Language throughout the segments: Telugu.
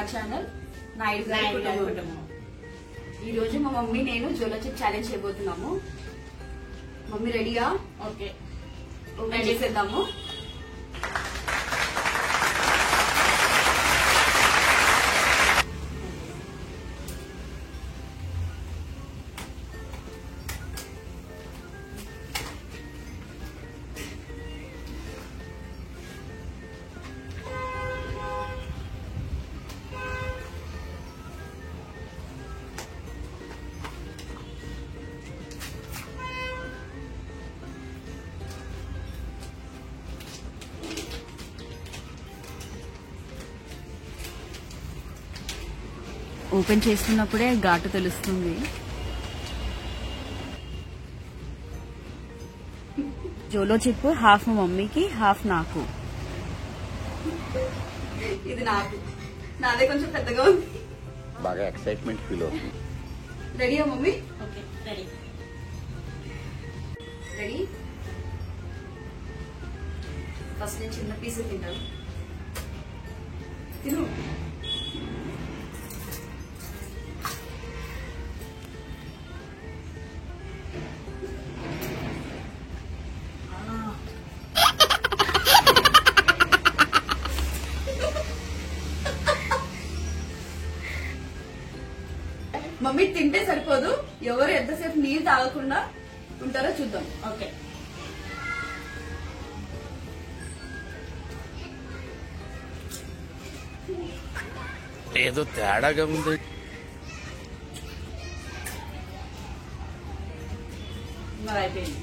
మా ఛానల్ నాయుడు గారి కుటుంబం. ఈ రోజు మా మమ్మీ నేను జోలో చిప్ ఛాలెంజ్ చేయబోతున్నాము. మమ్మీ రెడీయా? ఓకే, ఓపెన్ చేసేద్దాము. ఓపెన్ చేస్తున్నప్పుడే ఘాటు తెలుస్తుంది. జోలో చిప్ హాఫ్ మా మమ్మీకి, హాఫ్ నాకు. ఇది నాకు, నాదే కొంచెం పెద్దగా ఉంది. బాగా ఎక్సైట్మెంట్ ఫీల్ అవుతుంది. రెడీయా mummy? Okay, ready. Ready. First నేను చిన్న పీస్ తింటాను. తిను. మమ్మీ తింటే సరిపోదు, ఎవరు ఎంతసేపు నీళ్ళు తాగకుండా ఉంటారో చూద్దాం. ఓకే, ఏదో తేడాగా ఉంది. మరి అయిపోయింది.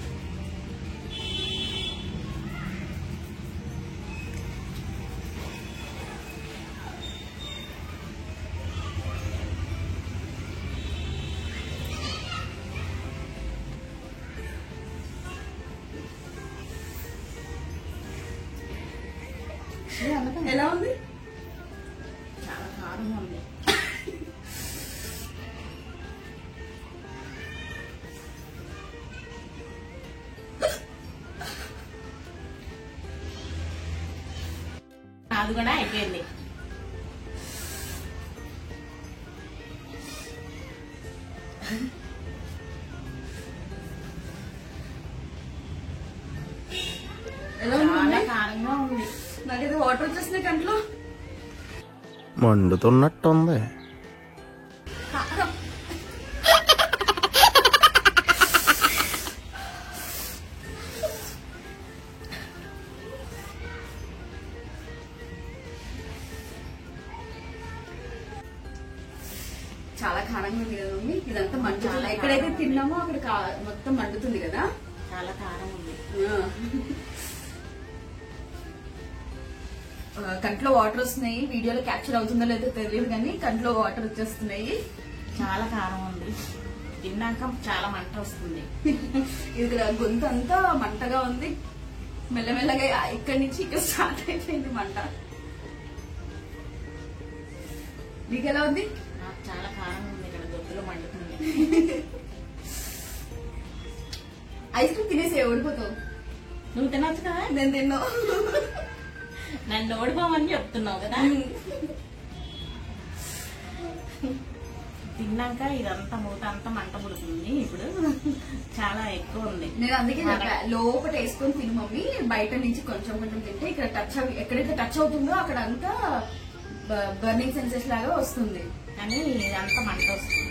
ఎలా ఉంది? చాలా కారంగా ఉంది. అది కూడా అయిపోయింది. ఎలా ఉంది? చాలా కారంగా ఉంది. నాకైతే వాటర్ వచ్చేస్తున్నాయి కంట్లో. మండుతున్నట్టుంది. కారం. చాలా కారంగా ఉంది కదా మమ్మీ. ఇదంతా మండుతుంది. ఎక్కడైతే తిన్నామో అక్కడ మొత్తం మండుతుంది కదా. చాలా కారం ఉంది. కంట్లో వాటర్ వస్తున్నాయి. వీడియోలో క్యాప్చర్ అవుతుందో లేదో తెలియదు కానీ కంట్లో వాటర్ వచ్చేస్తున్నాయి. చాలా కారం ఉంది. తిన్నాక చాలా మంట వస్తుంది. ఇది గొంతు అంతా మంటగా ఉంది. మెల్లమెల్లగా ఇక్కడి నుంచి ఇక్కడ స్టార్ట్ అయిపోయింది మంట. మీకు ఎలా ఉంది? నాకు చాలా కారం ఉంది. ఇక్కడ గొంతులో మండుతుంది. ఐస్ క్రీమ్ తినేసే ఓడిపోతావు. నువ్వు తినొచ్చు కదా. నేను తిన్నా. నన్ను ఓడిపోమని చెప్తున్నావు కదా. తిన్నాక ఇదంతా మూత అంతా మంట పుడుతుంది. ఇప్పుడు చాలా ఎక్కువ ఉంది. నేను అందుకే లోపల వేసుకొని తిను మమ్మీ. బయట నుంచి కొంచెం కొంచెం తింటే ఇక్కడ ఎక్కడైతే టచ్ అవుతుందో అక్కడ అంతా బర్నింగ్ సెన్సెస్ లాగా వస్తుంది. కానీ ఇదంతా మంట వస్తుంది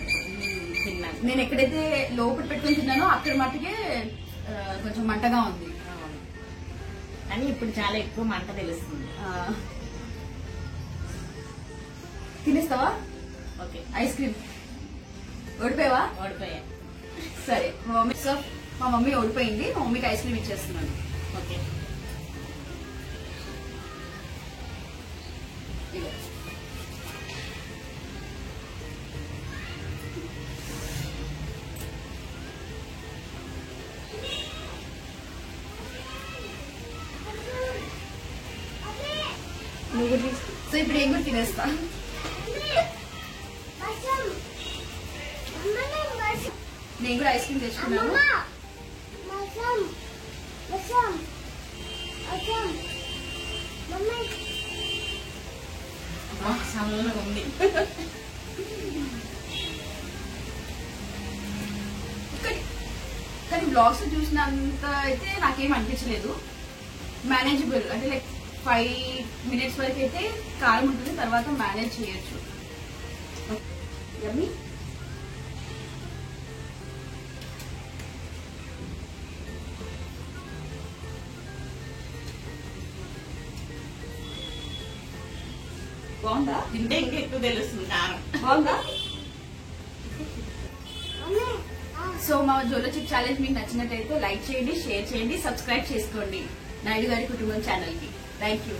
తిన్నాక. నేను ఎక్కడైతే లోపల పెట్టుకుని తిన్నానో అక్కడ మట్టుకే కొంచెం మంటగా ఉంది. కానీ ఇప్పుడు చాలా ఎక్కువ మంట తెలుస్తుంది. తినేస్తావా? ఓకే, ఐస్ క్రీమ్ ఓడిపోయావా? ఓడిపోయా. సరే మా మమ్మీ ఓడిపోయింది. మా మమ్మీకి ఐస్ క్రీమ్ ఇచ్చేస్తున్నాను. ఓకే, సో ఇప్పుడు ఏం కూడా తినేస్తా. నేను కూడా ఐస్ క్రీమ్ తెచ్చుకున్నాను. చల్లగా ఉంది. కానీ బ్లాగ్స్ చూసినంత అయితే నాకేం అనిపించలేదు. మేనేజబుల్, అంటే లైక్ 5 minutes వరకు అయితే కారం ఉంటుంది, తర్వాత మేనేజ్ చేయొచ్చు. యమ్మీ. బాగుందా? తింటే ఇంకా ఎక్కువ తెలుస్తుంది కారం. బాగుందా? సో మా జోలో చిప్ ఛాలెంజ్ మీకు నచ్చినట్టయితే లైక్ చేయండి, షేర్ చేయండి, సబ్స్క్రైబ్ చేసుకోండి నాయుడు గారి కుటుంబం ఛానల్ కి. Thank you.